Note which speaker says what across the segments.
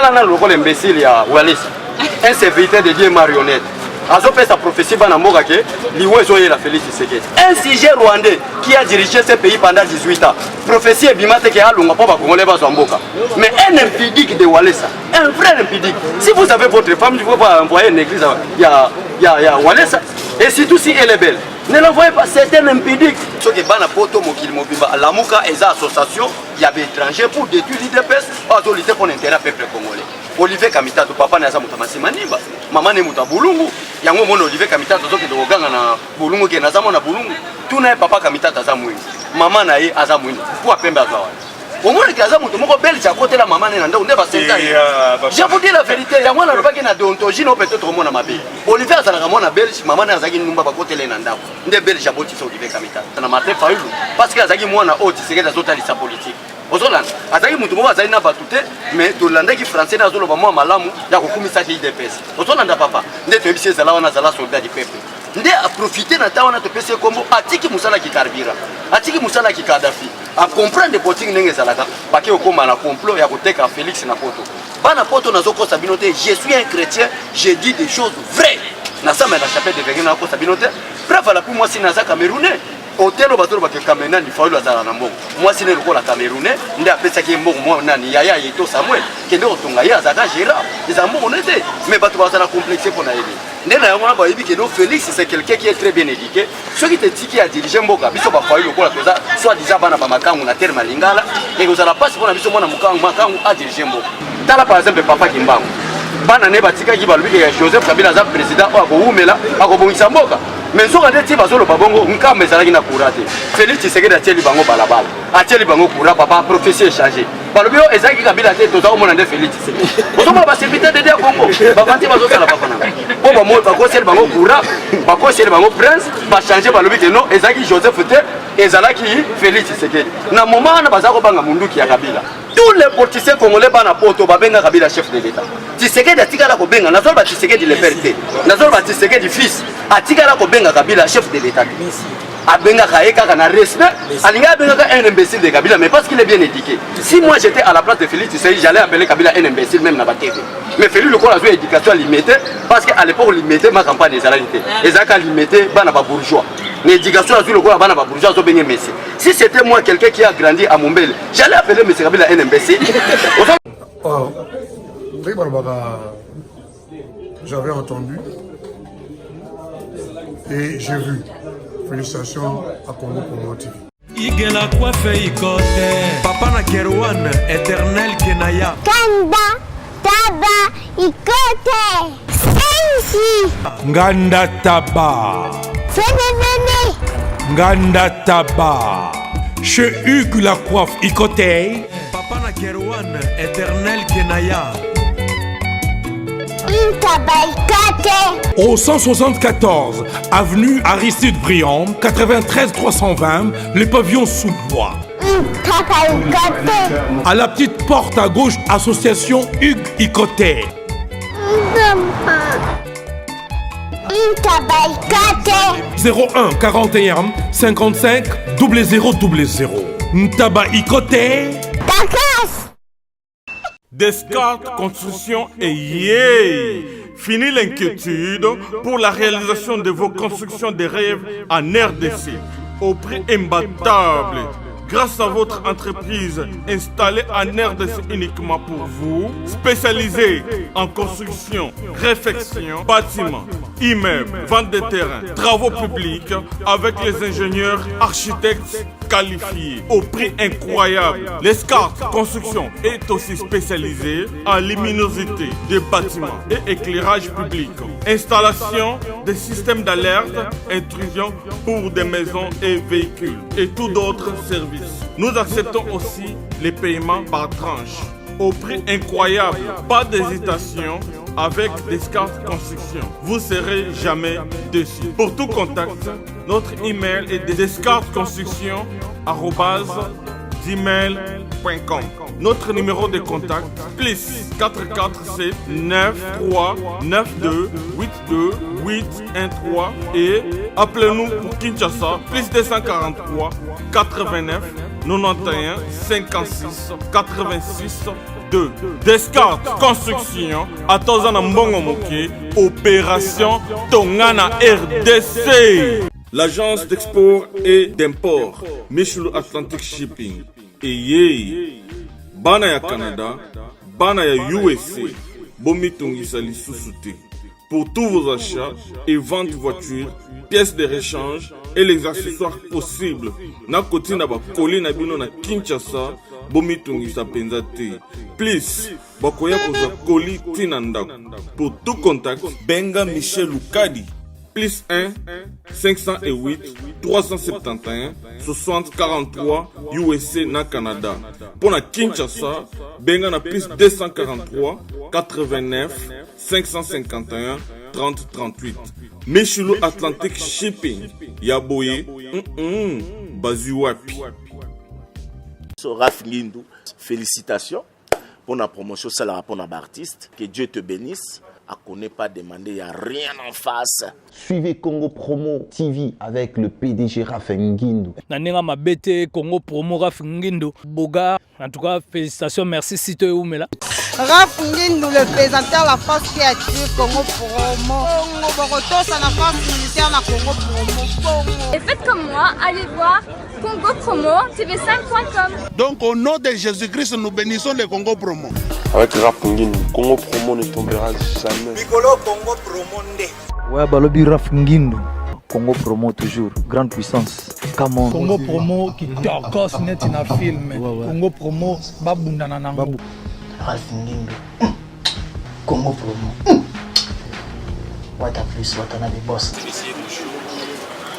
Speaker 1: talana lokola imbécile ya Wallace un serviteur de Dieu marionnette azopé sa prophétie bana mboka ke liwezo yela Félix Tshisekedi un sujet rwandais qui a dirigé ce pays pendant 18 ans prophétie bimate ke alunga po ba congolais bazwa mboka mais un impudique de Wallace un vrai impudique si vous avez votre femme vous pouvez envoyer une église ya Wallace et surtout si elle est belle ne l'envoyez pas, c'est un impudique. Ce qui est bana poto mokili mobimba lamuka eza association ya ba étranger pour détruire l'IDPS pour lutter pour l'intérêt du peuple congolais. Olivier Kamitato papa na za mutamasi manimba mama ne mutabulungu yango mona Olivier Kamitato zoke dokanga na bulungu ke na za mona bulungu tuna papa Kamitato za mwini mama na ye aza mwini pour pembe azwa au moins que aza mutu moko belge à côté la maman na ndako ndeba senta je vous dis la vérité yango na lobaki na déontologie no peut-être mona mabe Olivier azalaka mona belge maman na azaki numba ba côté le na ndako nde belge aboti so Olivier Kamitato na Martin Fayulu parce que azaki mwana oti sekeza zotalisa politique ozolanda azaki mutu moko azali na batute mais tolandaki français na zoloba mwa malamu ya kokumisa ki IDPS ozolanda papa nde toyebisi ezala wana azala soldat du peuple nde a profiter na tawana to pese kombo atiki musala ki Karbira atiki musala ki Kadhafi a comprendre politique ndenge ezalaka baki okoma na complot ya koteka Félix na poto bana poto nazokosa binote je suis un chrétien je dis des choses vraies na sama na chapelle de Vergina nakosa binote bref la pour moi si naza camerounais hôtel batolo ba Cameroun ni Fayulu azala na mbongo moi si ne lokola camerounais nde apesa ki mbongo moi nani yaya yeto Samuel kende otonga ya azaka Gérard les ambongo nete mais bato bazala complexé pour na yeli nde na yango na ba yebi que Félix c'est quelqu'un qui est très bien éduqué ceux qui te tiki a diriger mboka biso ba Fayulu lokola toza soit disant bana ba makangu na terre malingala et que ça la passe pour na biso mona makangu a diriger mboka tala par exemple papa Kimbangu bana ne batika ki balubi ke Joseph Kabila za président ako umela ako bongisa mboka mais soka ndeti bazolo babongo nkamba ezalaki na kurate Félix Tshisekedi atieli bango balabala atieli bango kura papa prophétie échangée balobi o ezalaki Kabila te toza komona nde Félix Tshisekedi ozomona baserviteur de Congo bavanti bazosala papa na po bamo bakoseli bango kura bakoseli bango prince bachange balobi ke non ezalaki Joseph te ezalaki Félix Tshisekedi na moment wana baza kobanga munduki ya Kabila tous les politiciens congolais bana poto babenga Kabila chef de l'état Tshisekedi atikala kobenga nazolo ba Tshisekedi le père te nazolo ba Tshisekedi fils atikala kobenga Kabila chef de l'état abenga kaka na respect alinga abenga un imbécile de Kabila mais parce qu'il est bien éduqué si moi j'étais à la place de Félix Tshisekedi j'allais appeler Kabila un imbécile même na ba TV mais Félix le a joué éducation limitée parce qu'à l'époque limité ma campagne des salariés ezaka limité bana ba bourgeois l'éducation a joué le bana ba bourgeois zo benga Messi si c'était moi quelqu'un qui a grandi à Mombele j'allais appeler M. Kabila un imbécile.
Speaker 2: J'avais entendu et j'ai vu. Félicitations à Congo pour TV.
Speaker 3: Igela coiffe ikote Papa na Kerouan éternel Kenaya
Speaker 4: Kanda Taba ikote Sensi
Speaker 3: Nganda Taba
Speaker 4: Fenenene
Speaker 3: Nganda Taba Chez Hugues la coiffe ikote Papa na Kerouan éternel Kenaya
Speaker 4: Au
Speaker 3: 174 avenue Aristide Briand, 93 320, le pavillon sous bois. À la petite porte à gauche, association Hugues Ikoté. 01 41 55 0000. Ntaba Ikoté. Descartes Construction et yeah! Fini l'inquiétude pour la réalisation de vos constructions de rêves en RDC au prix imbattable. Grâce à votre entreprise installée en RDC uniquement pour vous, spécialisée en construction, réfection, bâtiments, immeubles, vente de terrains, travaux publics avec les ingénieurs architectes qualifiés au prix incroyable. L'escarpe Construction est aussi spécialisée en luminosité des bâtiments et éclairage public. Installation des systèmes d'alerte, intrusion pour des maisons et véhicules et tout d'autres services. Nous acceptons aussi les paiements par tranche au prix incroyable. Pas d'hésitation avec Descartes Construction. Vous serez jamais déçus. Pour tout contact, notre email est descartesconstruction@gmail.com. Notre numéro de contact plus 447 93 92 82 813 et appelez-nous pour Kinshasa plus 243 89 91 56 86 2. Descartes Construction, Atozana Mbongo Moké, Opération Tongana RDC. L'agence d'export et d'import, Michulu Atlantic Shipping. Et Bana ya Canada, Bana ya USA, Bomitungisa Lissusute. Pour tous vos achats et ventes de voitures, pièces de rechange et les accessoires possibles. Na koti na ba koli na bino na Kinshasa, Bomitungisa Penzate. Please, bakoya koza koli tina ndako. Pour tout contact, Benga Michel Lukadi. Plus 1 508 371 60 43 USA na Canada. Pour la Kinshasa, Benga na plus 243 89 551 30 38. Michulu Atlantic Shipping. Yaboye, Bazuapi.
Speaker 5: Raph Ngindou, félicitations pour la promotion, c'est la rapport d'artiste. Que Dieu te bénisse. À connaît pas demander, il n'y a rien en face.
Speaker 6: Suivez Congo Promo TV avec le PDG Raph Ngindou.
Speaker 7: Nanenga Mabete, Congo Promo Raph Ngindou. Boga, en tout cas, félicitations, merci Sito Oumela.
Speaker 8: Raph Ngindou, le présentateur de la force créative Congo Promo. Congo Boroto, c'est la force militaire de Congo Promo.
Speaker 9: Et faites comme moi, allez voir Congo Promo, tv5.com.
Speaker 10: Donc au nom de Jésus-Christ, nous bénissons le Congo Promo.
Speaker 11: Avec Raph Ngindou, Congo Promo ne tombera jamais.
Speaker 12: Piccolo Congo Promo ndé.
Speaker 13: Ouais, Balobi Raph Ngindou. Congo Promo toujours, grande puissance. Come on.
Speaker 14: Congo Promo qui torcos net in a film. Congo Promo, babunda nanango.
Speaker 15: Raph Ngindou. Congo Promo. What a plus, what a nabi boss.
Speaker 16: Messieurs, bonjour.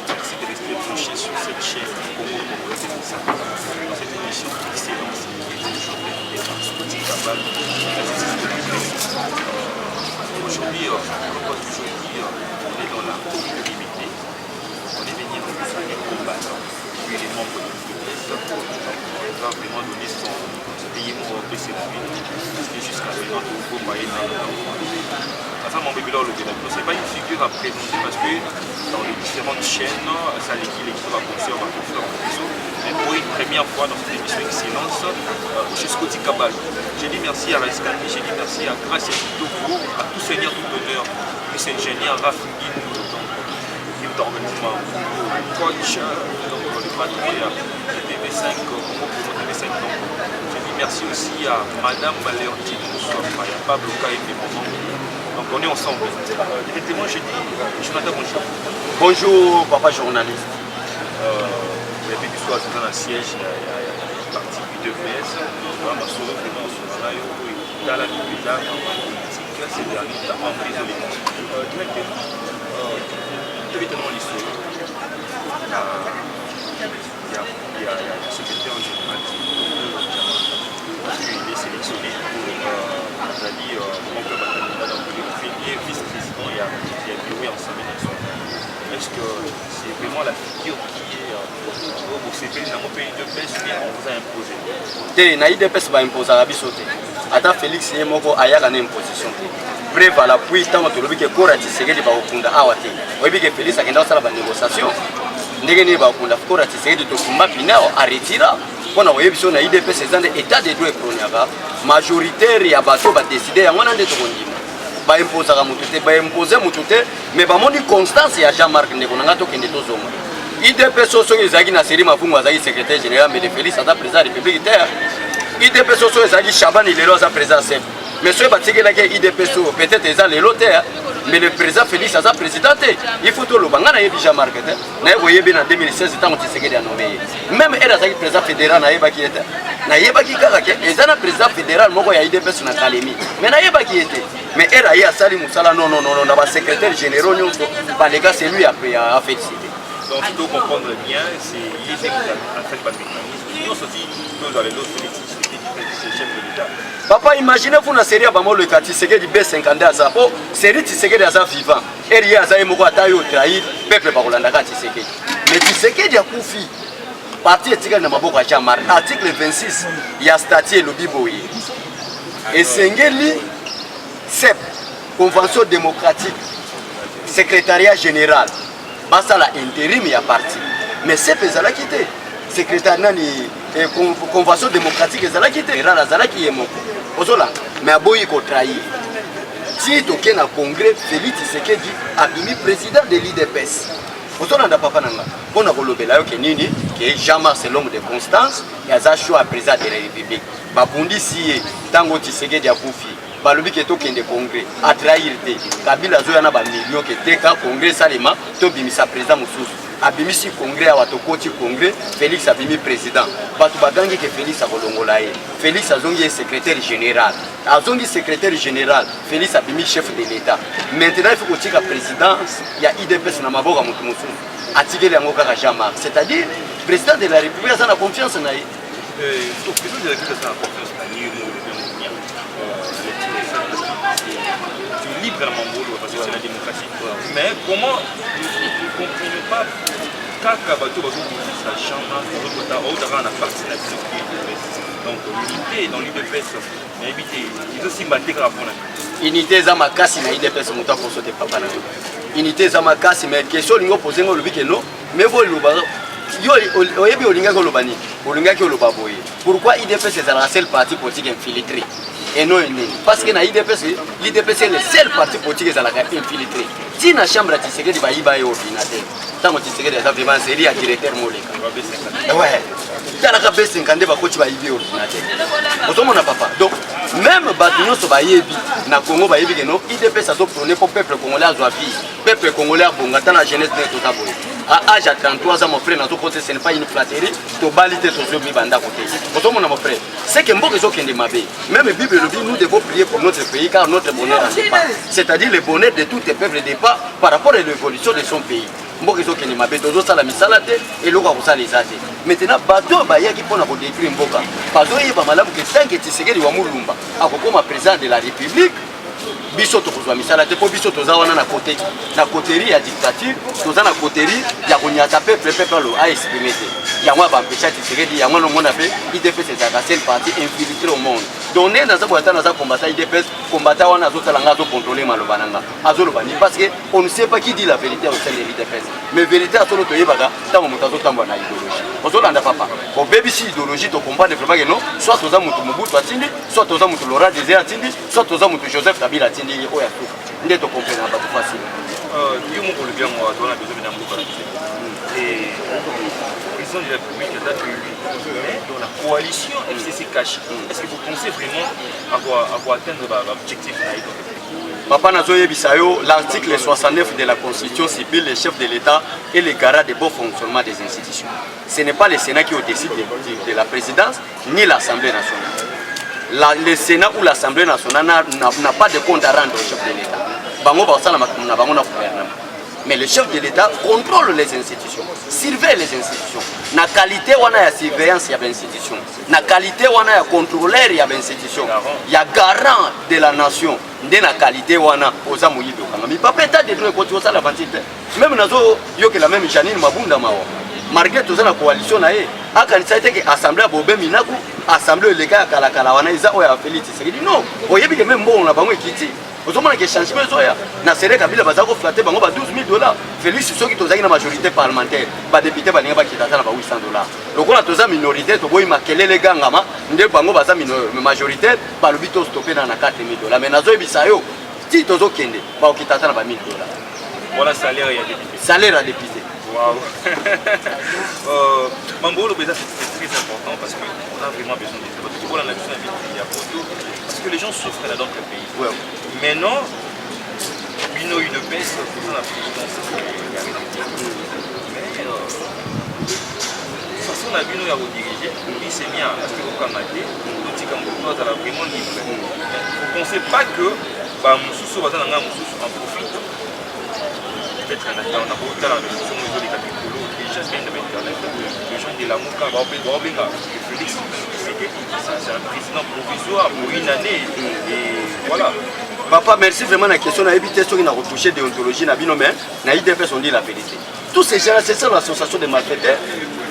Speaker 16: Merci de rester branchés sur cette chaîne Congo Promo TV. Dans cette émission d'excellence qui est toujours présentée par Scotty Cabal. Aujourd'hui, on peut toujours dire qu'on est dans la communauté. On est venu dans les combattants. Puis les membres de l'Église, on va vraiment donner son pays pour baisser la vie. Parce que jusqu'à maintenant, il faut payer dans le temps. Mon bébé là, ce n'est pas une figure à présenter parce que dans les différentes chaînes, ça l'équipe va construire ma conférence. Mais pour une première fois dans cette émission Excellence, chez Scotty Cabal, j'ai dit merci à la SKP, j'ai dit merci à Grâce et à tout seigneur, tout honneur, Miss Ingénieur Raph Ngindou, l'équipe d'organisation, coach, le patron de TV5, Congo Promo TV5. J'ai dit merci aussi à Madame Léontine Moussoua, il n'y a pas blocage et moments. Donc on est ensemble. Directement, je dis, Jonathan, bonjour.
Speaker 1: Bonjour, papa journaliste.
Speaker 16: Vous avez vu que soit dans un siège, il y a une partie du 2PS. On va m'assurer vraiment sur le rayon. Dans la vie bizarre, dans la politique, c'est dernier temps emprisonné. Directement, vous devez tellement l'histoire. Il y a le secrétaire général qui est sélectionné pour, c'est-à-dire, mon club vice-président, il y a bureau ensemble. Est-ce que c'est vraiment la figure qui est au CP, dans mon pays de pêche, on vous a imposé?
Speaker 1: Te na IDPS va imposer à bisoté. Ata Félix Yemoko ayaka na imposition. Bref à l'appui tant que le bique Kora Tshisekedi ba okunda awate. Oyebi que Félix akenda sala ba négociation. Ndenge ni ba okunda Kora Tshisekedi to kumba pinao arretira. Pona oyebi so na IDPS ezande état de droit proniaka. Majoritaire ya bato ba décider yango na ndeto kondima. Ba imposer ka mututé, ba imposer mututé, mais ba moni constance ya Jean-Marc Ndeko nanga to kende to zoma. IDPS so ezaki na série mafungu azaki secrétaire général mais le Félix ata président de la République terre. IDPS so ezaki Chabani lelo za président chef. Mais ce batiki la IDPS peut-être eza lelo terre. Mais le président Félix asa président, il faut tout le banga na yebi Jean-Marc terre. Na yebi na 2016 tant que Tshisekedi a nommé. Même elle azaki président fédéral na yeba ki était. Na yeba ki kaka ke ezana président fédéral moko ya IDPS na Kalemi. Mais na yeba ki était. Mais elle a ya sali musala non na ba secrétaire général nyonso ba les gars c'est lui a fait citer.
Speaker 16: Donc il faut comprendre bien, c'est l'idée que vous avez fait pas de mécanisme. Nous aussi, nous allons l'autre chef de l'État.
Speaker 1: Papa, imaginez-vous la série à Bamolo et Tshisekedi B50 à ça. Oh, série Tshisekedi à ça vivant. Et il y a ça, il m'a dit trahir peuple par Rolanda Tshisekedi. Mais Tshisekedi a koufi. Parti Tshisekedi n'a pas beaucoup à Jamar. Article 26, il y a statut le Biboye. Et Sengeli, CEP, Convention démocratique, secrétariat général. Basta la intérim ya parti mais CEP ezala quitté secrétaire nani convention démocratique ezala quitté era la zala ki yemoko mais aboyi ko trahir. Si toke na congrès Félix Tshisekedi abimi président de l'IDPS. Ozolanda papa nanga. Pona kolobela yo ke nini ke Jean-Marc c'est l'homme de constance et aza choix président de la République. Babundi siye tango Tshisekedi akufi. Balobi ke tokende congrès a trahir te. Kabila zo yana ba million ke teka congrès salema to bimisa président mususu. Abimisi congrès à watokoti congrès Félix abimi président batu bagangi ke Félix akolongola ye Félix azongi secrétaire général azongi secrétaire général Félix abimi chef de l'état maintenant il faut kotika présidence ya IDPS na maboka mutu mususu atikeli yango kaka Jean-Marc c'est-à-dire président de la République a confiance na ye
Speaker 16: président de la République a confiance na ye libre dans mon boulot parce que c'est la démocratie. Mais comment ne comprenez pas kaka bato bazo sa chambre on a parti la donc l'unité dans l'IDPS mais éviter ils aussi battre grave
Speaker 1: unité za makasi na IDPS muta pour sauter papa na unité za makasi mais question lingo poser ngo lobi ke non mais vous le yo oyebi olinga ko lobani olinga ki oloba boye pourquoi IDPS c'est la seule parti politique infiltré et non parce que na l'IDPS est le seul parti politique qui est infiltré. Si na chambre Tshisekedi ba iba yo ordinateur. Tant que Tshisekedi a vraiment série à directeur moleka. Ouais. Dans la B50 ba coach ba ibi ordinateur. Ozomona papa. Donc même batunyo so ba yebi na Congo ba yebi que non IDPS a prôné pour peuple congolais à vie. Peuple congolais bongata na jeunesse de tout aboye. À âge à 33 ans mon frère na to côté ce n'est pas une flatterie to balité to zo mi banda côté. Ozomona mon frère. C'est que mboka zo kende mabe. Même Bible nous devons prier pour notre pays car notre bonheur dépend. C'est-à-dire le bonheur de tout le peuple dépend par rapport à l'évolution de son pays. Mboka kende mabe tozo sala misala te et loka ko sala ezate. Maintenant bato ba yaki pona ko détruire mboka. Bato yeba malamu que tant que Tshisekedi wa mulumba akokoma président de la République biso to kozwa misala te po biso toza wana na côté na coterie ya dictature toza na coterie ya konyata peuple lo a exprimer te ya mwa ba mpesha Tshisekedi ya mwa no mona pe IDPS c'est la seule partie infiltrée au monde donner dans za combattre IDPS combattre wana azotala nga zo contrôler maloba nanga azoloba ni parce que on ne sait pas qui dit la vérité au sein de l'IDPS mais vérité azolo to yebaka tango moto azotamba na idéologie ozolanda papa ko bebi si idéologie to combattre vraiment que non soit toza moto Mobutu atindi soit toza moto Laurent Désiré atindi soit toza moto Joseph Kabila atindi oya tout nde to comprendre pas tout facile
Speaker 16: Dieu mon le bien moi on a besoin d'un mot et président de la République a date dans la coalition FCC cash. Est-ce que vous pensez vraiment avoir atteindre l'objectif?
Speaker 1: Papa Nazoye Bisayo, l'article 69 de la Constitution civile, les chefs de l'État et les garants de bon fonctionnement des institutions. Ce n'est pas le Sénat qui décide de la présidence ni l'Assemblée nationale. Le Sénat ou l'Assemblée nationale n'a pas de compte à rendre au chef de l'État. Mais le chef de l'État contrôle les institutions, surveille les institutions. Na qualité wana ya surveillance ya institution, na qualité wana ya contrôleur ya institution, ya garant de la nation. Ndé na qualité wana oza muyibe okanga. Mi papa état de droit côté osala vantite. Même nazo yo que la même Janine Mabunda mawa. Malgré tout ça la coalition na ye, akanisa ete que assemblée Bobé Minaku, assemblée les gars kala kala wana iza oya Félix Tshisekedi. Non, oyebi que même bon na bango ekiti. Vous avez que changement zoya na seré Kabila bazako flatter bango ba $12,000 Félix soki tozaki na majorité parlementaire ba député ba ninga ba kitata na ba $800 lokola toza minorité to boyi makelele gangama nde bango baza majorité ba lobi to stopper na $4,000 mais nazo ebisa yo ti tozo kende ba kitata na ba $1,000
Speaker 16: voilà salaire ya député waouh Mambolo Beza c'est très important parce qu'on a vraiment besoin de ça parce qu'on a besoin de parce que les gens souffrent dans d'autres pays. Ouais. Maintenant, Bino une baisse pour la présidence. Mais de toute façon, on a Bino à rediriger, il s'est mis à ce que vous avez vraiment libre. Vous ne pensez pas que Moussou va en profite. Peut-être qu'on a beaucoup dans la maison, les gens viennent de l'internet, les gens de la Mouka, Félix, c'est un président provisoire pour une année et voilà.
Speaker 1: Papa, merci vraiment la question. On a évité ce qui a retouché déontologie, na IDPS on dit la vérité. Tous ces gens, c'est ça l'association des malfaiteurs,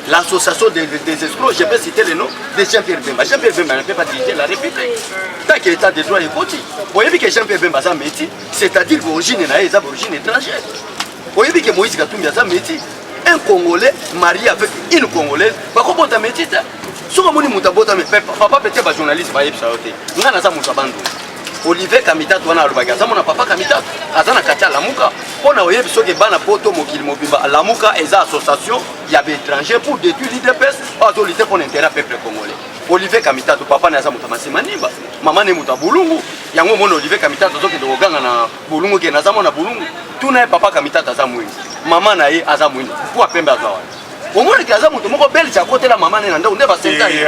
Speaker 1: l'association des escrocs, je peux citer le nom de Jean-Pierre Bemba. Jean-Pierre Bemba ne peut pas diriger la République. Tant que l'État de droit est côté. Vous voyez que Jean-Pierre Bemba a un métier, c'est-à-dire l'origine est d'origine étrangère. Vous voyez que Moïse Katumbi a un métier. Un Congolais marié avec une Congolaise, pas comment tu as métier. soki omoni moto abotami papa pete bajournaliste bayebisa yo te ngai naza moto abandu Olivier Kamitato wana alobaki aza mona papa Kamitato aza na kati ya Lamuka mpona oyebi soki bana poto mokili mobimba Lamuka eza association ya baétranger pour détruire l'IDPS oyo azolite mpona intérêt ya peuple congolais. Olivier Kamitato papa ne aza moto amasima nimba mama ne moto ya bulungu yango omona Olivier Kamitato azokende koganga na bulungu kende aza mona bulungu tuna ye papa Kamitato aza mwingi mama na ye aza mwingi po apembe azwa wana omoni ke aza moto moko belge akotela mama ne na ndako nde basenta ye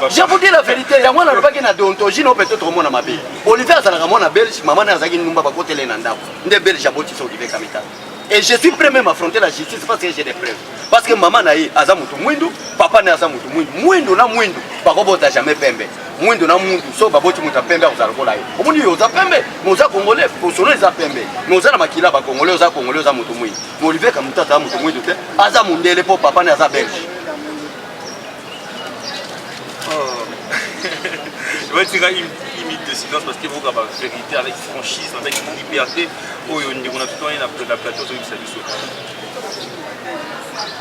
Speaker 1: je vous dis la vérité yango wana alobaki na déontologie no peut-être omona mabe Olivier azalaka mwana belge mama ne azalaki numba bakotela ye na ndako nde belge abotisa Olivier Kamitato. Et je suis prêt même à affronter la justice parce que j'ai des preuves. Parce que maman naïe aza mutu mwindu, papa naïe aza mutu mwindu. Mwindu na mwindu, bakobota jamais pembe. Mwindu na mwindu, so baboti muta pembe akuzalokola ye. Omuni yo za pembe, moza congolais, posono za pembe. Moza na makila ba congolais za mutu mwindu. Mo Olivier Kamitato aza mutu mwindu te, aza mundele po papa naïe aza belge.
Speaker 16: Je vais tirer une minute de silence parce qu'il faut avoir la vérité avec franchise, avec liberté. Oh, on a tout le temps la plateau sur le service.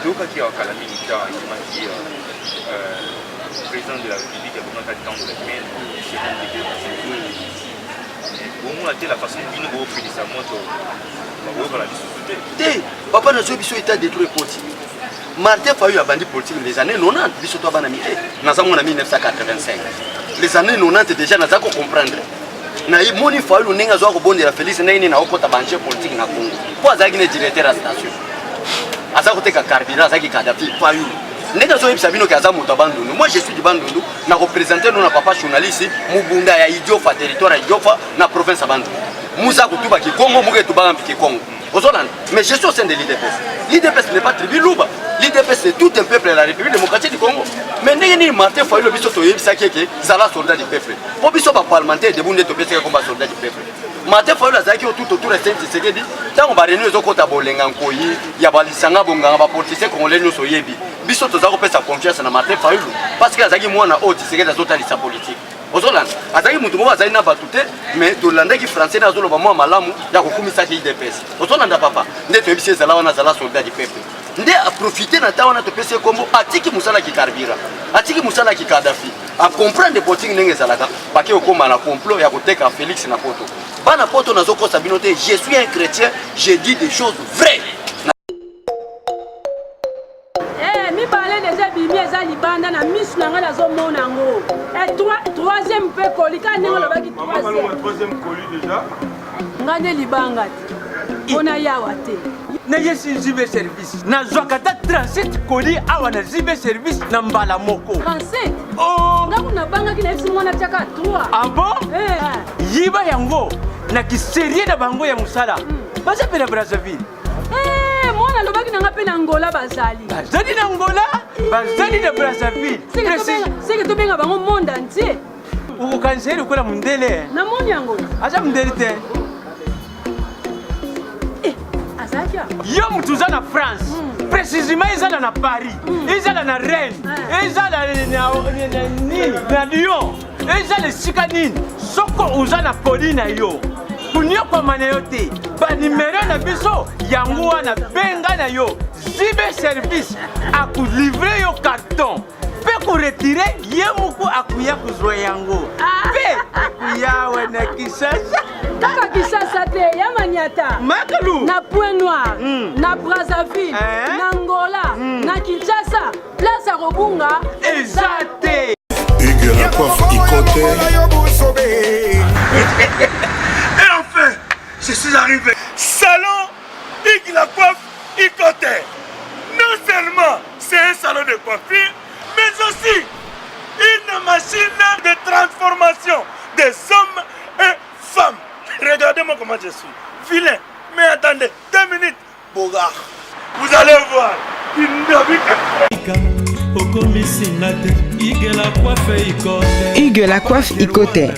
Speaker 16: Donc, il y a un militaire qui m'a dit le président de la République a besoin d'un temps de la semaine. Au moins, la façon dont nous avons fait sa moto, on va la discuter.
Speaker 1: Papa n'a jamais été état détruit politique. Martin Fayulu a bandit politique les années 90, biso to bana mité. Nous avons en 1985. Les années 90 déjà nous avons comprendre. Na yi moni Fayulu ninga zo ko bondela Félix nini na okota banche politique na Congo. Kwa azaki ne directeur à station. Azako teka carburant azaki Kadhafi Fayulu. Nega zo yebisa bino ke aza moto bandundu. Moi je suis du bandundu na représenter nous na papa journaliste Mubunda ya Idiofa territoire ya Idiofa na province ya Bandundu. Muza kutuba ki Congo muge tuba ki Congo. Mais je suis au sein de l'IDPS. L'IDPS n'est pas tribu Louba. L'IDPS c'est tout un peuple de la République démocratique du Congo. Mais n'est Martin Fayulu biso to yebisa keke zala soldat du peuple. Po biso ba parlementaire de bunde to pesa comme soldat du peuple. Martin Fayulu azaki tout autour de Saint Tshisekedi. Tant on va réunir zo kota bolenga nkoyi ya balisanga bonganga ba politicien congolais no so yebi. Biso to za ko pesa confiance na Martin Fayulu parce que azaki mwana o Tshisekedi azotali politique. Ozolanda azaki mutu moko azali na batute mais tolandaki français na zoloba mwa malamu ya kokumisa ki IDPS. Ozolanda papa nde to yebisi ezala wana zala soldat du peuple. Nde a profiter na ta wana to pese kombo atiki musala ki Karbira atiki musala ki Kadhafi a comprendre politique ndenge ezalaka baki okoma na complot ya koteka Félix na poto bana poto nazoko sabinote je suis un chrétien je dis des choses vraies.
Speaker 17: Mi parler déjà bimi eza libanda na misu na nga nazomona yango. Et troisième pe kolika ndenge lobaki troisième
Speaker 16: colis déjà.
Speaker 17: Ngane libanga te. Ona yawa te.
Speaker 18: Na yesi zibe service. Na zwakata 37 colis awa na zibe service na mbala moko.
Speaker 17: 37. Oh, ngaku na banga kina esi mwana tiaka 3.
Speaker 18: Ah bon? Yiba yango na kiserie na bango ya musala. Baza pena Brazzaville.
Speaker 17: Mwana lobaki nanga pe na Angola bazali.
Speaker 18: Bazali na Angola, bazali na Brazzaville.
Speaker 17: C'est que to benga bango monde entier.
Speaker 18: Uko kanseri ukola mundele.
Speaker 17: Na moni yango.
Speaker 18: Acha mundele te.
Speaker 17: Azakia.
Speaker 18: Yo mutuza na France. Précisément ezala na Paris. Ezala na Rennes. Ezala na Lyon. Ezala sika nini. Soko uza na Pauline na yo. Kunyoko manayote ba numéro na biso yango wana benga na yo zibe service aku livrer yo carton pe ko retirer yemuku akuya kuzwa yango pe akuya wana Kisasa
Speaker 17: kaka Kisasa te ya maniata
Speaker 18: Makalu
Speaker 17: na Point Noir na Brazzaville na Angola na Kinshasa place à Robunga
Speaker 18: ezate
Speaker 2: Hugues la coiffe Ikote.
Speaker 10: Je suis arrivé. Salon Hugues la coiffe Ikote. Non seulement c'est un salon de coiffure, mais aussi une machine de transformation des hommes et femmes. Regardez-moi comment je suis. Vilain. Mais attendez, 2 minutes. Bogart. Vous allez voir.
Speaker 19: Hugues la coiffe Ikote,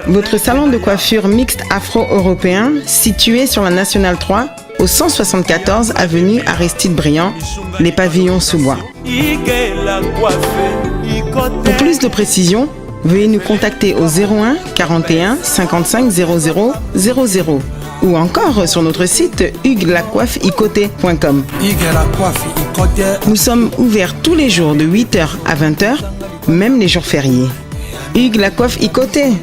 Speaker 19: votre salon de coiffure mixte afro-européen situé sur la Nationale 3 au 174 avenue Aristide Briand, les pavillons sous bois. Pour plus de précisions, veuillez nous contacter au 01 41 55 00 00 ou encore sur notre site hugueslacoiffeikote.com. Nous sommes ouverts tous les jours de 8h à 20h même les jours fériés. Hugues Lacoiffe Ikoté,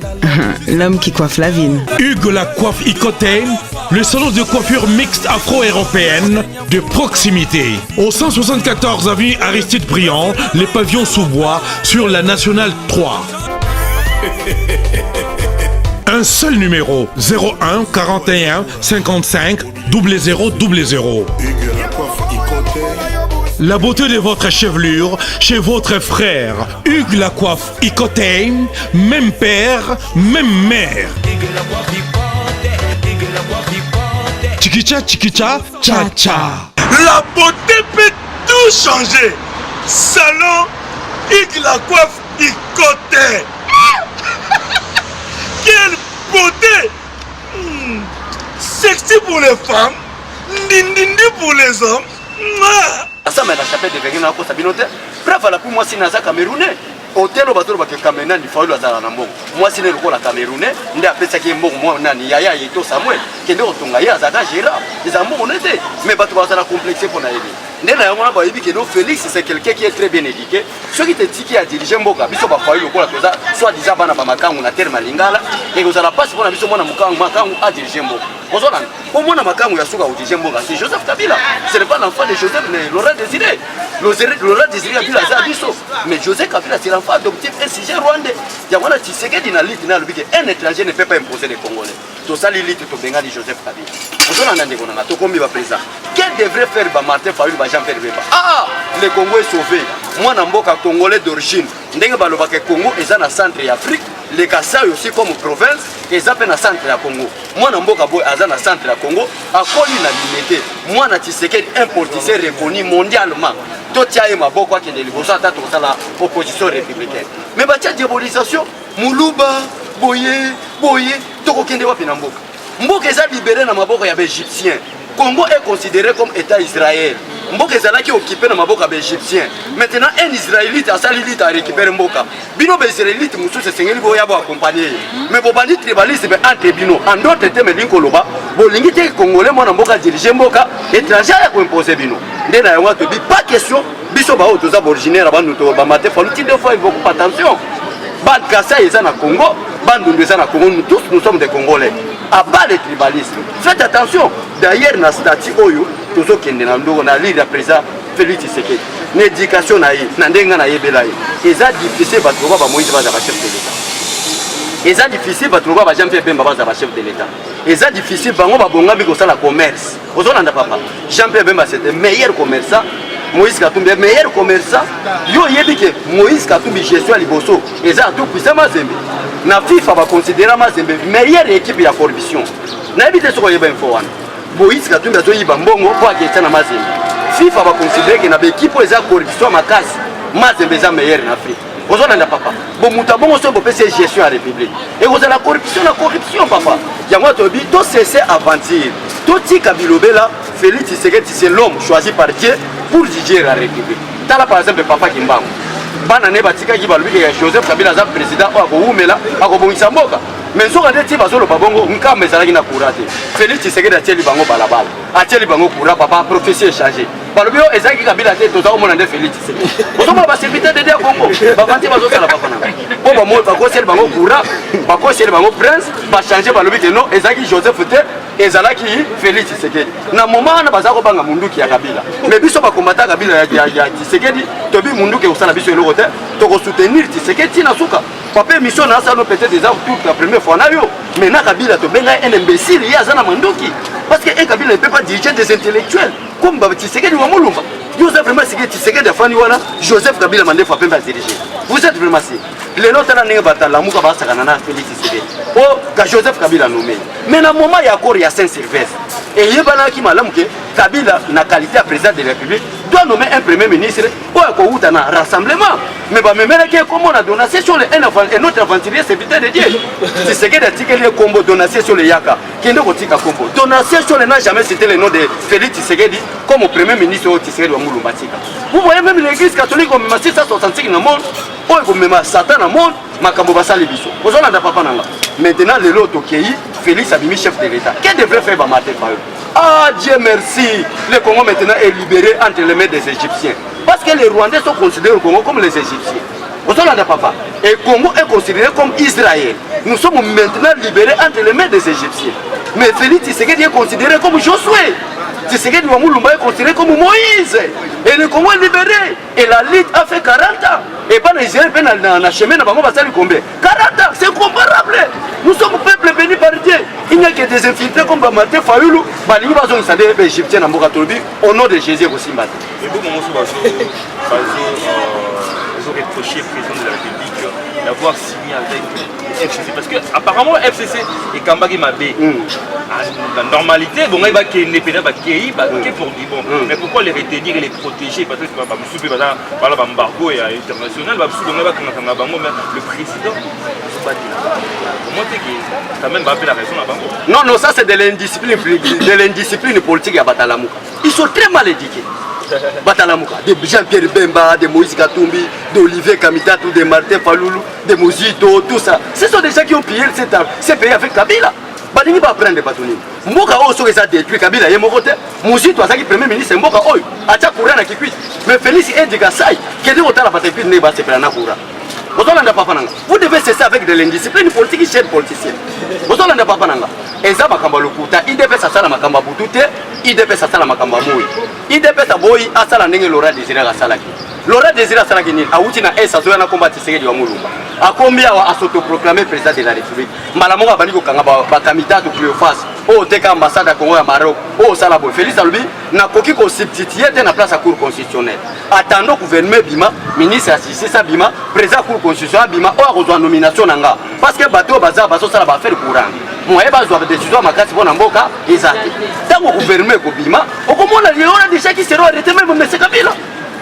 Speaker 19: l'homme qui coiffe la ville.
Speaker 10: Hugues Lacoiffe Ikoté, le salon de coiffure mixte afro-européenne de proximité. Au 174 avenue Aristide Briand, les pavillons sous bois sur la Nationale 3. Un seul numéro, 01 41 55 0000. La beauté de votre chevelure chez votre frère. Hugues Lacoiffe Ikoté, même père, même mère. Chikicha, chikicha, cha cha. La beauté peut tout changer. Salon Hugues Lacoiffe Ikoté. Quelle beauté! Sexy pour les femmes, ndindindi pour les hommes.
Speaker 1: Asama na chapelle de Vengena ko sabinote. Bravo la pour moi si naza camerounais. Hôtel batoro ba Cameroun ni faulu azala na mbongo. Moi si ne lokola camerounais, nde apesa ki mbongo moi nani yaya yeto Samuel. Kende otonga ya azaka Gérard. Les amours on était. Mais bato bazala complexé pour na yeli. Nde na yango na ba yebi que non Félix c'est quelqu'un qui est très bien éduqué. Ceux qui te tiki a dirigé mboka biso ba faulu lokola toza soit disant bana ba makangu na terre malingala et que ça la passe pour na biso mona makangu a dirigé mboka. Ozona pour mona makangu ya suka o dirigé mboka c'est Joseph Kabila. Ce n'est pas l'enfant de Joseph mais Laurent Désiré. Laurent Désiré Kabila za biso. Mais Joseph Kabila c'est l'enfant adoptif et sujet rwandais. Ya wana Tshisekedi na lit na lobike un étranger ne peut pas imposer les Congolais. To sali lit to benga di Joseph Kabila. Ozona nande kona to kombi ba président. Quel devrait faire ba Martin Fayulu ba Jean-Pierre Bemba. Ah, le Congo est sauvé. Moi na mboka congolais d'origine. Ndenge baloba ke Congo eza na centre ya Afrique. Les Kasaï aussi comme province, ils appellent na centre ya Congo. Moi na mboka boy aza na centre ya Congo, akoli na limité. Moi na Tshisekedi un politicien reconnu mondialement. Totia e maboko akende liboso ata to la opposition républicaine. Mais ba tia diabolisation, Muluba, Boye, toko kende wapi na mboka. Mboka eza libéré na maboko ya ba égyptien. Congo est considéré comme État Israël. Mboka ezalaki occupé na maboka ba égyptien. Maintenant un israélite asalili ta récupérer mboka. Bino ba israélite mususu sengeli boya bo accompagner. Mais bo bandi tribalisme entre bino. En d'autres termes linko loba, bo lingi te congolais mona mboka diriger mboka étranger ya ko imposer bino. Ndena yango to bi pas question biso ba otoza originaire ba nuto ba mate fa l'outil deux fois il faut pas attention. Bad Kasaï eza na Congo, Bandundu eza na Congo, nous tous nous sommes des Congolais. À bas le tribalisme. Faites attention. D'ailleurs na statut oyo tozo kende na ndoko na lire ya président Félix Tshisekedi. L'éducation na ye, na ndenga na yebela ye. Eza difficile ba trouver ba Moïse ba za chef de l'État. Eza difficile ba trouver ba Jean-Pierre Bemba ba za chef de l'État. Eza difficile bango ba bonga biko sala commerce. Ozona papa. Jean-Pierre Bemba c'était meilleur commerçant. Moïse Katumbi est meilleur commerçant. Yo yebi que Moïse Katumbi gestion liboso. Eza tout puissant Mazembe. Na FIFA va considérer Mazembe meilleure équipe ya corruption. Na yebi te soko yeba info wana. Moïse Katumbi azo yiba mbongo po aketa na Mazembe. FIFA va considérer que na équipe eza corruption makasi. Mazembe eza meilleur en Afrique. Ozona nda papa. Bo mutabongo so bo pese gestion à République. Et vous la corruption papa. Yango to bi to cesser aventure. To tika bilobela Félix Tshisekedi c'est l'homme choisi par Dieu pour diriger la République. Tala par exemple papa Kimbangu. Bana ne batika ki balubi ke Joseph Kabila za président o ko umela akobongisa mboka. Mais soka ndeti bazolo babongo nkamba ezalaki na kurate. Félix Tshisekedi atieli bango balabala. Atieli bango kura papa prophétie changer. Balobi o ezaki Kabila te toza omona nde Félix Tshisekedi. Ozoma ba serviteur de Dieu Congo. Bavanti bazosala papa na. Po ba mo ba ko sel bango kura, ba ko sel bango prince, ba changer balobi ke non ezaki Joseph te ezalaki Félix Tshisekedi. Na moment na bazako banga munduki ya Kabila. Mais biso ba komata Kabila ya Tshisekedi, tobi munduki osala biso eloko te, to ko soutenir Tshisekedi na suka. Papa mission na ça peut-être déjà toute la première fois na yo. Mais na Kabila to benga un imbécile ya zana munduki. Parce que un Kabila ne peut pas diriger des intellectuels comme Tshisekedi wa Mulumba. Joseph vraiment Tshisekedi afani wana, Joseph Kabila mande fa pemba diriger. Vous êtes vraiment si. Les notes là n'est pas dans la mouka ba sakana na Félix Tshisekedi. Oh, ka Joseph Kabila nommé. Mais na moment ya corps ya Saint-Sylvestre. Et yebana ki malamu ke Kabila na qualité de président de la République doit nommer un premier ministre pour qu'on na rassemblement. Mais bah même là comme on a donation sur les un autre aventurier serviteur de Dieu. C'est ce que l'article les combo donation sur les Yaka. Qui ne kotika combo. Donation sur les n'a jamais cité le nom de Félix Tshisekedi comme premier ministre au Tshisekedi wa Mulumbatika. Vous voyez même l'église catholique comme 665 dans le monde. Oh comme même Satan dans le monde. Makambo basali biso. Ozona nda papa nanga. Maintenant le lot okei Félix Abimi chef de l'État. Qu'est-ce devrait faire Martin Fayulu? Ah Dieu merci. Le Congo maintenant est libéré entre les mains des Égyptiens. Parce que les Rwandais sont considérés au Congo comme les Égyptiens. Papa. Et Congo est considéré comme Israël. Nous sommes maintenant libérés entre les mains des Égyptiens. Mais Félix Tshisekedi est considéré comme Josué. Tshisekedi Wamulumba est considéré comme Moïse. Et le Congo est libéré. Et la lutte a fait 40 ans. Et pas les Israéliens dans le chemin, on va faire combien 40 ans, c'est comparable. Nous sommes peuple béni par Dieu. Il n'y a que des infiltrés comme Bamate Fayoulou. Balingi bazon ils sont des Égyptiens dans Bokatolobi au nom de Jésus aussi.
Speaker 16: Et vous, ils ont reproché au président de la République d'avoir signé avec le FCC. Parce que apparemment FCC et Kambagi Mabé, la normalité, bon, il va qu'il n'est pas pour dire bon. Mais pourquoi les retenir et les protéger? Parce que par l'embargo international, le président, comment c'est que quand même va appeler la raison là-bas?
Speaker 1: Non, non, ça c'est de l'indiscipline politique à Batalamouka. Ils sont très mal éduqués. Batalamouka, de Jean-Pierre Bemba, de Moïse Katumbi, d'Olivier Kamitatou, de Martin Faloulou, de Mozito, tout ça. Ce sont des gens qui ont pillé ces pays avec Kabila. Balingi va prendre des bâtonnets. Mboka Oso les a détruits, Kabila est moroté. Mozito a dit premier ministre Mboka Oy, a tcha Kourana qui cuit. Mais Félix Edikassai, qui est de la bataille de Neba, c'est Prana Koura. Vous devez cesser avec de l'indiscipline politique et chaîne politicienne. Vous avez un papa nanga. Eza makamba lokuta. IDP ça sala makamba butute. IDP ça sala makamba moui. IDP ça boy asala nenge Laura Désiré Salaki. Laura Désiré Salaki ni awuti na esa zoya na combattre Tshisekedi wa Mulumba. Akombia wa asotoproclamer président de la République. Malamonga bani ko kanga ba kamita to Cléophas. O teka ambassade à Congo ya Maroc. O sala boy Félix Alubi na koki ko substituer na place à cour constitutionnelle. Attendons gouvernement bima, ministre assisté ça bima, président cour constitutionnelle bima o a rejoint nomination nanga. Parce que bateau bazar baso sala ba faire courant. Moi eba zo décision makasi bona mboka ezaki. Tango gouvernement ko bima, o komona liona déjà qui seront arrêtés même M. Kabila.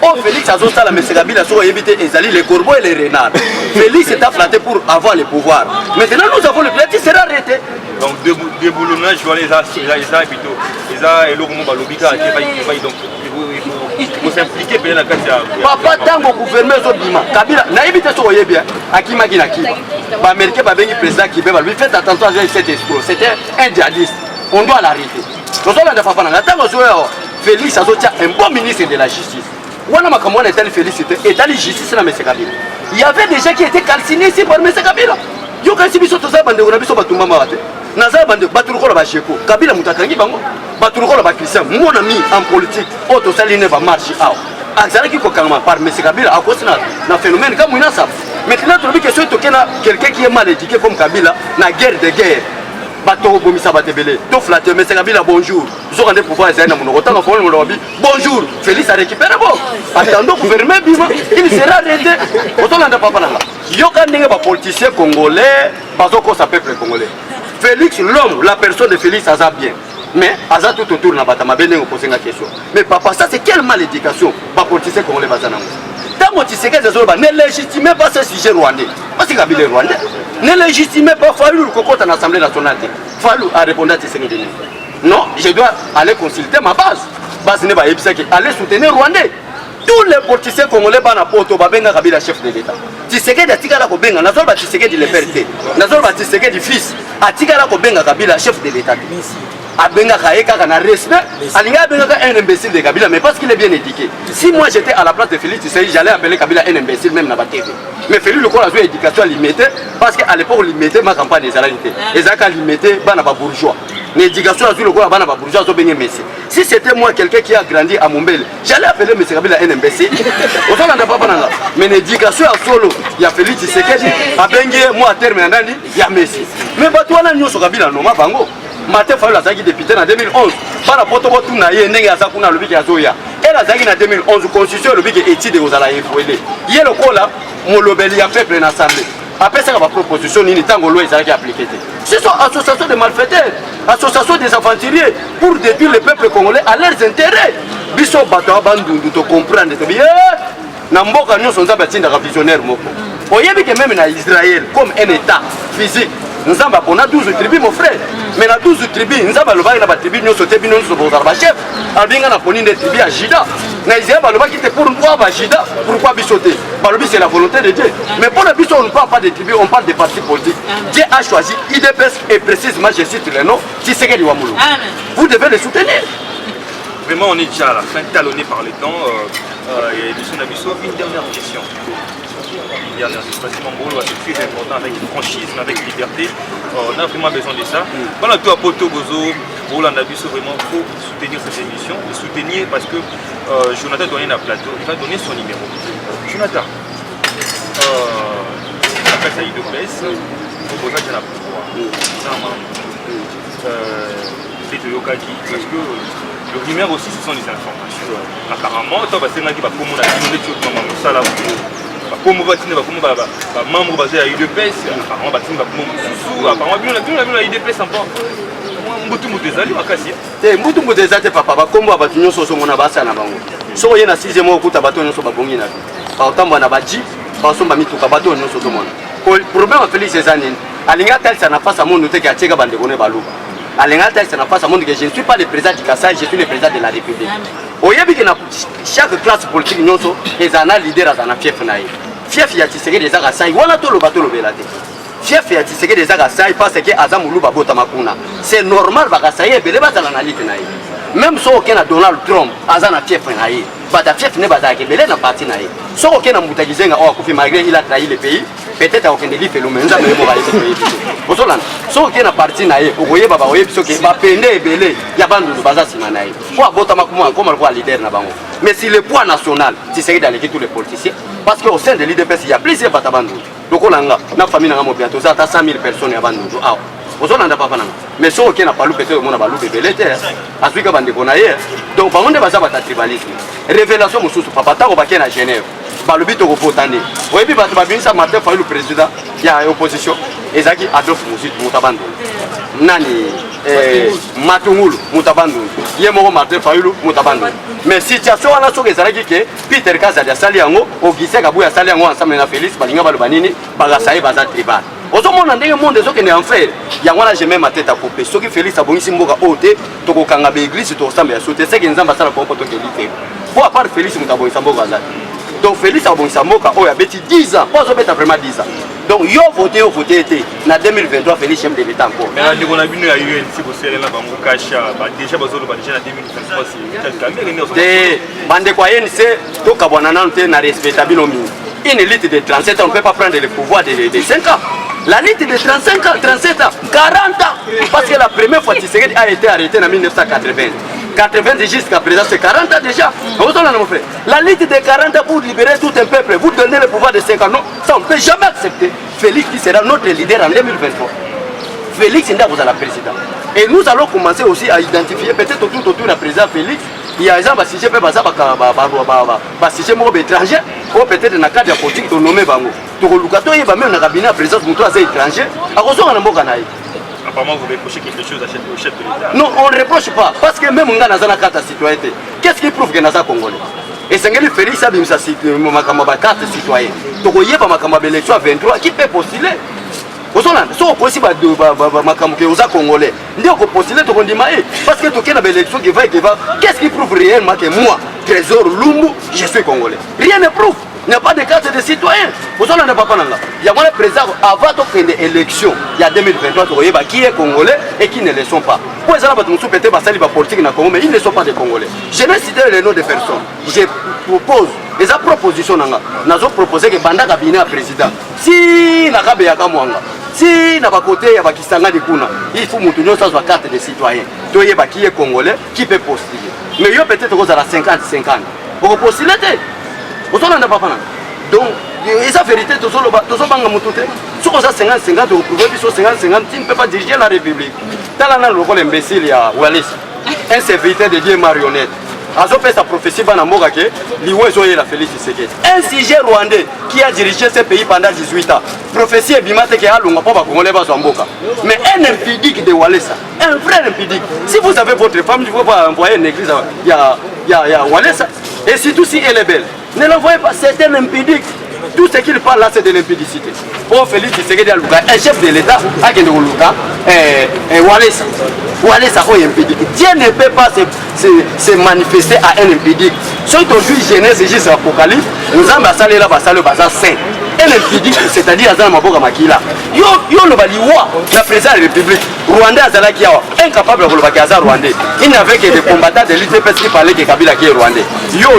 Speaker 1: Oh Félix a ça la M. Kabila soit éviter ezali les corbeaux et les renards. Félix est afflaté pour avoir le pouvoir. Maintenant nous avons le plaisir qui sera arrêté.
Speaker 16: Donc déboulonnage je vois les plutôt. Les a et l'omo balobika donc il faut s'impliquer pour la carte.
Speaker 1: Papa tango gouvernement zo bima. Kabila na éviter so yebi akima ki na kiba. Ba américain ba bengi président qui ba lui fait attention à cet escroc. C'était un djihadiste. On doit l'arrêter. Nous allons de papa na tango zo Félix a un bon ministre de la justice. Wana makamwana est félicité et la justice na M. Kabila. Il y avait des gens qui étaient calcinés ici par M. Kabila. Yo kasi biso to za bande na biso batumba mate. Na za bande baturukola ba sheko. Kabila mutakangi bango. Baturukola ba Christian. Mon ami en politique, auto saline va marcher out. Azala qui kokanga par M. Kabila à cause na phénomène comme une ça. Maintenant tu dis que c'est quelqu'un qui est mal éduqué comme Kabila na guerre de guerre. Bato bomisa batebele. To flatter M. Kabila bonjour. Zo rende pouvoir essayer na monoko tanga fond mon bonjour. Félix a récupéré bon. Attendons gouvernement bima, il sera arrêté. Autant n'anda pas là. Yoka ndenge ba politicien congolais, bazoko sa peuple congolais. Félix l'homme, la personne de Félix Aza bien. Mais Aza tout autour na batama bene ko poser la question. Mais papa ça c'est quelle malédiction ba politicien congolais bazana. Tant Tshisekedi Zoloba ne légitimez pas ce sujet rwandais. Parce que Kabila est rwandais. Ne légitimez pas Fayulu Kokota à l'Assemblée nationale. Fayulu a répondu à Tshisekedi. Non, je dois aller consulter ma base. Base n'est pas épicée. Aller soutenir Rwandais. Tous les politiciens congolais bana poto babenga Kabila chef de l'État. Tshisekedi atikala ko benga nazol ba Tshisekedi le père. Nazol ba Tshisekedi fils. Atikala ko benga Kabila chef de l'État. Abenga kaeka na respect. Alinga benga un imbécile de Kabila mais parce qu'il est bien éduqué. Si moi j'étais à la place de Félix Tshisekedi, j'allais appeler Kabila un imbécile même na ba TV. Mais Félix le quoi a joué éducation limitée parce qu'à l'époque il mettait ma campagne des alalités. Et ça limité bana ba bourgeois. L'éducation a joué le quoi bana ba bourgeois zo benga Messi. Si c'était moi quelqu'un qui a grandi à Mombele, j'allais appeler M. Kabila un imbécile. Autant n'a pas nanga. Mais l'éducation à solo, il y a Félix Tshisekedi, a benga moi à terme ndani, il y a Messi. Mais batwana nyoso Kabila no ma bango. Maté Fayulu azaki député en 2011. Para poto botu na ye ndenge azakuna lobiki azoya. Elle azaki en 2011 constitution lobiki étude ozala efoele. Ye lokola molobeli ya peuple na assemblée. Après ça va proposition nini tango loi ezalaki appliqué. Ce sont associations de malfaiteurs, associations des aventuriers pour détruire le peuple congolais à leurs intérêts. Biso bato bandundu to comprendre to bien. Na mboka nyonso nzamba tinda ka visionnaire moko. Oyebi que même na Israël comme un état physique nous avons 12 tribus, mon frère. Mais dans 12 tribus, nous avons des tribus, nous avons des chefs. Nous avons des tribus à Jida. Nous avons des pour nous, Jida, pourquoi bisoter. C'est la volonté de Dieu. Mais pour le biso, on ne parle pas des tribus, on parle des partis politiques. Dieu a choisi IDPS et précisément, je cite le nom, Tshisekedi Wamulu. Vous devez les soutenir.
Speaker 16: Vraiment, on est déjà à la fin, talonné par les temps. Et une dernière question. dernière. Pratiquement, c'est très important avec franchise, avec liberté. On a vraiment besoin de ça. Voilà, tout à Poto Bozo, Roland Abisso, vraiment, il faut soutenir cette émission. Le soutenir parce que Jonathan a donné un plateau, il va donner son numéro. Jonathan, après ça, il de place, il faut poser un pouvoir. C'est de Yokaki, parce que le rumeur aussi, ce sont les informations. Apparemment, toi, c'est un qui va commander la communauté de ça là. Comme va tenir comme membre basé à UDPS, apparemment va tenir comme sous, apparemment bien la UDPS encore. Mbutumbu dezali makasi.
Speaker 1: Te mbutumbu dezali papa ba kombo ba tunyo soso mona basa na bango. So ye na 6e mois okuta bato nyonso ba bongi na. Ba otamba na baji, ba somba mituka bato nyonso to mona. Ko problème Félix Ezanine, alinga tel ça na face à monde te ki ateka bande kone baluba. Alinga tel ça na face à monde que je ne suis pas le président du Kassai, je suis le président de la République. Oyebi que na chaque classe politique nyonso ezana leader azana fief na ye. Fief ya Tshisekedi ezaka sai wana to lo bato lo belate. Fief ya Tshisekedi ezaka sai parce que azamulu babota makuna. C'est normal bakasai ebele bazala na lite na ye. Même so okena Donald Trump azana fief na ye. Bata fief ne bazala kebele na parti na ye. So okena mutagizenga o akufi malgré il a trahi le pays, peut-être okende li felo menza me mo ba ese pays. Bosolan, so okena parti na ye, okoye baba oye biso ke ba pende ebele ya bandu baza sima na ye. Ko abota makuma comme le leader na bango. Mais si le poids national, Tshisekedi avec tous les politiciens, parce qu'au sein de l'IDPS, il y a plusieurs batabandu. Donc on a une famille qui a bientôt 100 000 personnes à Bandu. Ah, on n'a pas mais ce qui n'a pas loupé, on a pas loupé belete. À ce qu'on a dit, donc par contre, ça va être tribalisme. Révélation, mon sous papa, t'as remarqué à Genève. Par le but de reporter. Oui, puis parce que ça matin, le président, il y a opposition. Et ça qui Adolphe Moussi, Moutabandu. Nani, Matungulu, Moutabandu. Yemoro Martin Fayulu, Moutabandu. Mais situation on a sur les arrêts que Peter Kaza a sali yango, Ogise Kabou a sali yango ensemble na Félix Balinga Balbanini, Bagasaï Baza Tribal. Au moment où on monde qui est en frère, il y a moi j'ai même ma tête à couper. Ce qui Félix a bonisi mboka ote, toko kanga be église to ensemble à sauter, c'est que nzamba sala pour poto kelite. Pour à part Félix Mutabo Samboka za. Donc Félix a bonisi mboka o ya beti 10 ans, pas obeta vraiment 10 ans. Donc yo voté été na 2023 Félix chef de l'État encore.
Speaker 16: Mais là on a vu à UN si vous serez là bango kasha, déjà bazolo ba déjà na 2023 c'est
Speaker 1: de bande kwa ANC to kabwana nante na respectable nomi. Une élite de 37 ans, on ne peut pas prendre le pouvoir de 5 ans. La lutte de 35 ans, 37 ans, 40 ans. Parce que la première fois Tshisekedi a été arrêté en 1980. 80 jusqu'à présent, c'est 40 ans déjà. La lutte de 40 ans pour libérer tout un peuple, vous donnez le pouvoir de 5 ans. Non, ça on ne peut jamais accepter. Félix qui sera notre leader en 2023. Félix est la président. Et nous allons commencer aussi à identifier peut-être tout autour du président Félix. Il y a des gens qui peuvent être étrangers, ou peut-être dans le cadre de la politique, de nommer Bango. Donc, il y a même un cabinet de présidence pour les étrangers.
Speaker 16: Apparemment, vous reprochez quelque chose au chef de l'État.
Speaker 1: Non, on ne reproche pas. Parce que même dans la carte de citoyenneté, qu'est-ce qui prouve que nous sommes Congolais? Et c'est que Félix a mis sa carte de citoyen. Donc, il y a une élection à 23 qui peut postuler. Si on possible aux Congolais, on peut postuler parce que tu as une élection qui va et qui va. Qu'est-ce qui prouve réellement que moi, Trésor Lumbu, je suis Congolais? Rien ne prouve. Il n'y a pas de carte de citoyen. Il y a un président avant l'élection, il y a 2023, qui est Congolais et qui ne le sont pas. Pour les gens qui peut-être politique dans le Congo, mais ils ne sont pas des Congolais. Je vais citer les noms des personnes. Je propose des propositions. Nous avons proposé que Banda cabinet à président. Si n'a pas si n'a pas côté il y a Pakistan il faut maintenir sa carte de citoyen. Donc il y a qui est Congolais qui peut postuler. Mais il y a peut-être qu'on a 50-50. Pour postuler. Donc, et sa vérité, tout ça, si on a 50-50, vous pouvez dire 50-50, tu ne peux pas diriger la République. Dans la rôle imbécile, il y a Wallis, un serviteur de Dieu marionnette. A fait sa prophétie, la Félix Tshisekedi. Un sujet rwandais qui a dirigé ce pays pendant 18 ans. Prophétie Bimate qui a mais un impudique de Wallis, un vrai impudique. Si vous avez votre femme, vous pouvez envoyer une église, il y a Wallis. Et surtout si elle est belle. Ne l'envoyez pas, c'est un impudique. Tout ce qu'il parle là, c'est de l'impudicité. Pour Félix Tshisekedi Aluka, un chef de l'État, Wallis a impudique. Dieu ne peut pas se manifester à un impudique. Si tu joues Genèse et juste l'Apocalypse, nous avons salé là, le bazar saint. Un impudique, c'est-à-dire à Maboka Makila. Yo le baliwa, la présidente de la République, Rwandais Azalaki, incapable de le Rwandais. Il n'y avait que des combattants de l'UDPS qui parlaient que Kabila qui est Rwandais. Yo,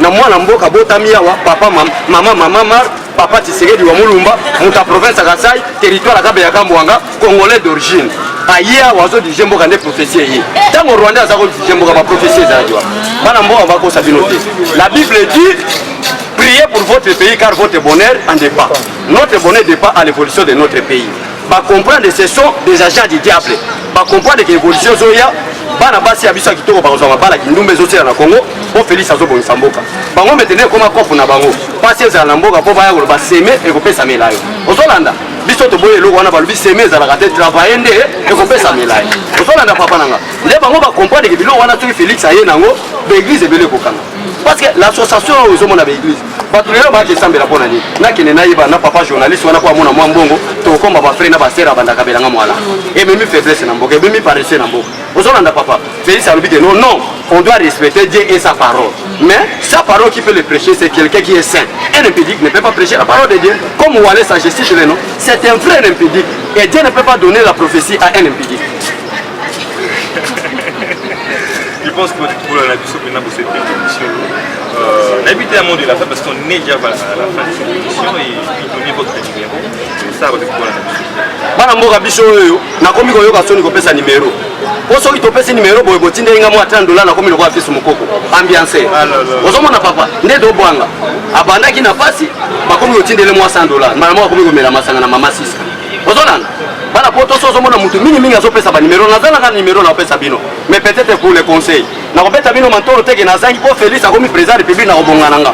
Speaker 1: na moi, Namboka, Botamiawa, papa, maman, papa Tshisekedi wa Mulumba muta province ya Kasai territoire ya Kabe ya Kambwanga congolais d'origine aya wazo di jembo kande prophétie yi tango Rwanda za ko di jembo ka prophétie za jwa bana mboka bako sabinote la Bible dit priez pour votre pays car votre bonheur en dépend notre bonheur dépend à l'évolution de notre pays ba comprendre ce sont des agents du diable ba comprendre que l'évolution zoya bana basi ya biso kitoko ba kozama bala kindumbe zotela na Congo po Félix azobonisa mboka bango metene koma kofu na bango pasi ezala na mboka po baya koloba seme ekopesa melayo ozolanda biso toboye eloko wana balobi seme ezalaka te travaye nde ekopesa melayo ozolanda papa nanga nde bango bakomprendre ke biloko wana soki Félix aye nango baeglise ebele ekokanga parce que l'association oyo ozomona baeglise bato lelo bakesambela mpona nini nakende nayeba na papa journaliste wana po amona mwa mbongo tokomba bafrere na basere abandaka belanga mwala ememi faiblesse na mboka ememi paresse na mboka ozolanda papa Félix alobi ke non non on doit respecter Dieu et sa parole mais sa parole qui peut le prêcher c'est quelqu'un qui est saint un impédique ne peut pas prêcher la parole de Dieu comme Wallace a gesti chez les noms c'est un vrai impédique et Dieu ne peut pas donner la prophétie à un impédique.
Speaker 16: Je pense que vous trouvez la mission maintenant pour cette émission. N'habitez à monde de la fin parce qu'on est déjà à la fin de cette émission et donnez votre numéro. Ça va être quoi la mission.
Speaker 1: Bana mboka biso oyo nakomi koyoka soni kopesa numéro. Po soki topesi numéro boye botinde inga mwa $30 nakomi lokwa fisi mukoko. Ambiance. Ozomona papa nde do bwanga. Abandaki na pasi bakomi kotindele mwa $100. Mara mwa komi komela masanga na mama sisa. Ozolanda. Bana poto sozo mona mutu mingi azopesa ba numéro nazana ka numéro na opesa bino mais peut-être pour les conseils na kopeta bino mantoro teke na zangi po Félix akomi président de République na kobongana nga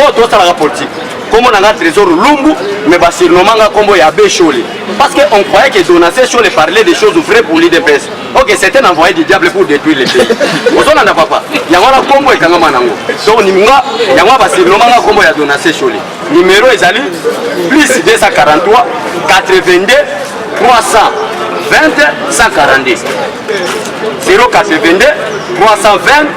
Speaker 1: o to sala ka politique comme na nga trésor lumbu mais ba surnomanga kombo ya Bechole parce que on croyait que Donatien Chole parlait des choses vraies pour l'IDPS. OK, c'était un envoyé du diable pour détruire le pays. Ozona na papa yango kombo ekanga manango donc nimunga yango ba surnomanga kombo ya Donatien Chole numéro ezali plus 243 82 320 142 082 320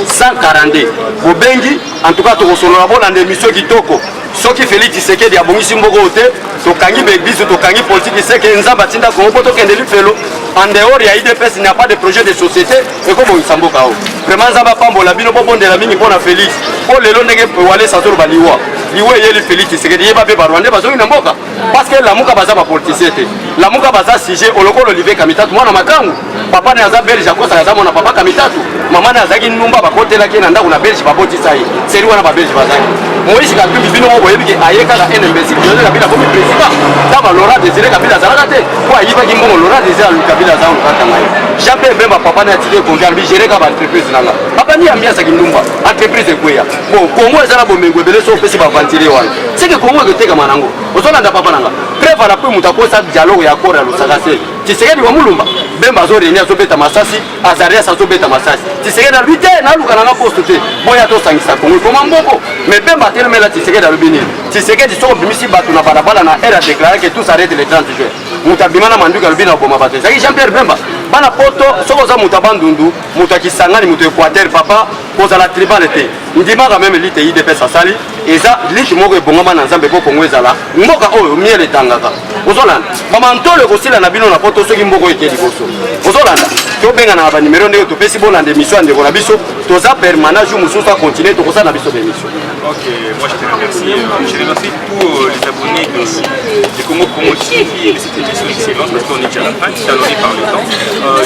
Speaker 1: 142 Bobengi en tout cas tokosolola bona na émission kitoko soki Félix Tshisekedi abongisi mboko te tokangi beglise tokangi politique seke nzamba tinda Congo poto kende lifelo en dehors ya IDPS il n'y a pas de projet de société et comme on samboka o vraiment nzamba pambola bino po bondela mingi pona Félix po lelo ndenge wale satoro baliwa liwe yeli Félix Tshisekedi yeba be barwande bazongi na mboka parce que la muka baza ba politicien te la muka baza sujet olokolo Olivier Kamitatu mwana makangu papa na za Belge akosa ya mwana papa Kamitatu mama na zaki numba bakotela ke na ndako na Belge baboti sai seri wana ba Belge bazaki Moïse Katumbi bino mo boyebi ke ayeka ka NMBC Joseph Kabila comme président daba Laurent Désiré Kabila zalaka te ko ayiba ki mbongo Laurent Désiré Kabila za on kata ngai Jean-Pierre Bemba papa na tike konfiar bi gérer ka ba entreprise nanga papa ni ambiance ki ndumba entreprise ekweya bon Congo ezala bomengo ebele so pesi ba ventile wana c'est que Congo ekoteka manango ozolanda papa nanga preuve la peu mutakosa dialogue ya kora lusakase Tshisekedi wa Mulumba Bemba zo renia zo beta masasi Azaria sa zo beta masasi Tshisekedi na bite na luka na poste te boya to sangisa Congo koma mboko mais Bemba tellement la Tshisekedi a lobini Tshisekedi so bimisi batu na balabala na era déclaré que tout s'arrête le 30 juin mutabima na manduka lobina boma bato zaki Jean-Pierre Bemba bana poto soko za mutabandundu mutakisangani muto Équateur papa poza la tribalité ndima quand même lite IDPS asali eza lite moko ebongama na Nzambe ko Congo ezala mboka oyo miele tangaka ozolanda mama ntole kosila na bino na poto soki mboko ekeli boso ozolanda to benga na ba numéro ndeko to pesi bona de mission ndeko na biso toza permanent jour mususu a continuer to kosa na biso de mission.
Speaker 16: OK, moi je te remercie. Je remercie tous les abonnés de Congo Promo TV et de cette émission d'excellence parce qu'on est déjà à la fin, talonné par le temps.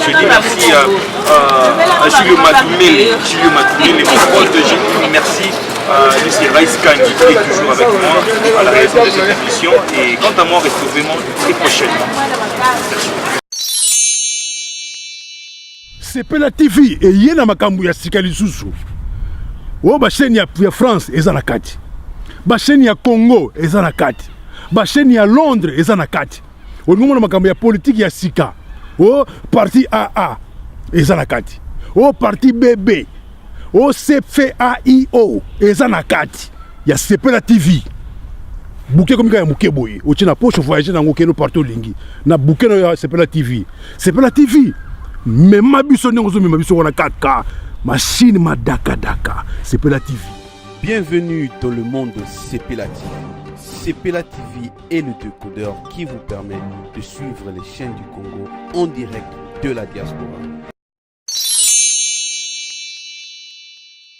Speaker 16: Je dis merci à Julio Matumele, mon pote de Julio, merci à Lucie Raïskan qui est toujours avec moi à la réalisation de cette émission et quant à moi, on reste vraiment très prochainement. Merci.
Speaker 20: Sepela TV eye na makambo ya sika lisusu o ba chaîne ya France eza na kati ba chaîne ya Congo eza na kati ba chaîne ya Londres eza na kati olingo na makambo ya politique ya sika o parti AA eza na kati o parti BB o CFAIO eza na kati ya Sepela TV bouquet comme ya muke boye o tina poche voyager nango keno partout lingi na bouquet no ya Sepela TV mais ma biso n'ozo ma biso wana 4K machine madaka daka Sepela TV.
Speaker 21: Bienvenue dans le monde de Sepela TV. Sepela TV est le décodeur qui vous permet de suivre les chaînes du Congo en direct de la diaspora.